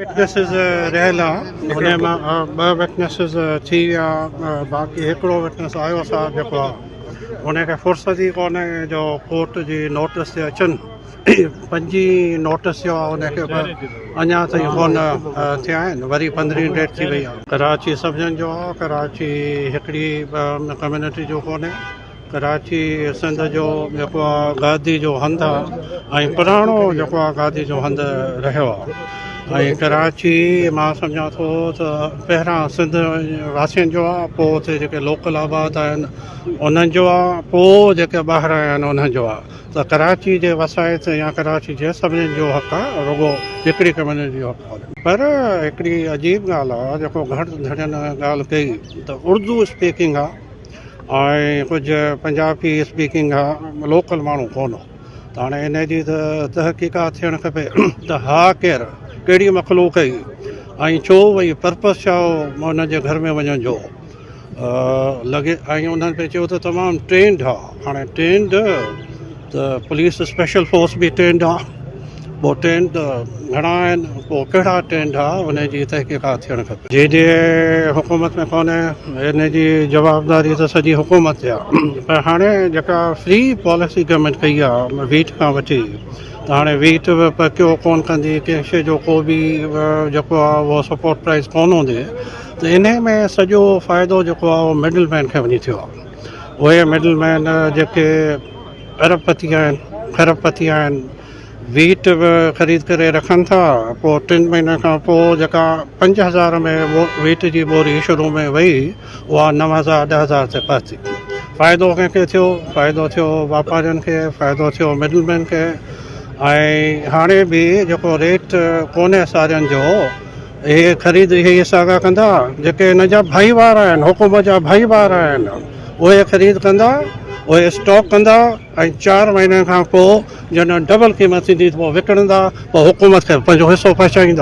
विटनेसिस रहियल आहे हुन मां ॿ विटनेसिस थी विया बाक़ी हिकिड़ो विटनेस आयो असां जेको आहे हुनखे फुर्सत ई कोन्हे जो कोर्ट जी नोटिस ते अचनि 5 नोटिस जो आहे हुनखे अञा ताईं कोन थिया आहिनि वरी 15 डेट थी वई आहे। कराची सभिनीनि जो आहे, कराची हिकिड़ी कम्यूनिटी जो कोन्हे, कराची सिंध जो जेको आहे गादी जो हंधु आहे ऐं पुराणो जेको आहे गादी जो हंधु रहियो आहे ऐं कराची मां सम्झां थो त पहिरां सिंध वासियुनि जो आहे, पोइ हुते जेके लोकल आबाद आहिनि उन्हनि जो आहे, पोइ जेके ॿाहिरि आया आहिनि उन्हनि जो आहे। त कराची जे वसाइत या कराची जे सभिनीनि जो हक़ु आहे, रुॻो हिकिड़ी कम्यूनिटी जो हक़ु आहे। पर हिकिड़ी अजीब ॻाल्हि आहे जेको घटि धड़ियनि ॻाल्हि कई त उर्दू स्पीकिंग आहे ऐं कुझु पंजाबी स्पीकिंग आहे, लोकल माण्हू कोन हो। त हाणे इन जी त तहक़ीक़ात थियणु खपे त हा केरु कहिड़ी मखलूक हुई ऐं छो वई पर्पस छा हो हुनजे घर में वञण जो लॻे। ऐं उन्हनि पे चयो त तमामु ट्रेंड आहे, हाणे ट्रेंड त पुलिस स्पेशल फोर्स बि ट्रेंड आहे, पोइ ट्रेंड घणा आहिनि, पोइ कहिड़ा ट्रेंड आहे हुनजी तहक़ीक़ात थियणु खपे। जंहिंजे हुकूमत में कोन्हे हिन जी जवाबदारी त सॼी हुकूमत ते आहे। पर हाणे जेका फ्री पॉलिसी गवर्नमेंट कई आहे वीट खां वठी, त हाणे वीट बि पकियो कोन कंदी, कंहिं शइ जो को बि जेको आहे उहो सपोर्ट प्राइस कोन हूंदी, त इन में सॼो फ़ाइदो जेको आहे उहो मिडल मैन खे वञी थियो आहे। उहे मिडल मैन जेके अरबपति आहिनि, खरबपति आहिनि, वीट बि ख़रीद करे रखनि था, पोइ 3 महीने खां पोइ जेका 5000 में वीट जी बोरी शुरू में वई उहा 9000 10,000 ते पहुती। फ़ाइदो कंहिंखे थियो? फ़ाइदो थियो वापारियुनि खे, फ़ाइदो थियो मिडल मैन खे। ऐं हाणे बि जेको रेट कोन्हे सारियुनि जो, इहे ख़रीद इहे साॻा कंदा जेके हिन जा भाईवार आहिनि, हुकूमत जा भाईवार आहिनि, उहे ख़रीद कंदा, उहे स्टॉक कंदा ऐं 4 महीने खां पोइ जॾहिं डबल क़ीमत थींदी त पोइ विकिणंदा, पोइ हुकूमत खे पंहिंजो हिसो पहुचाईंदा।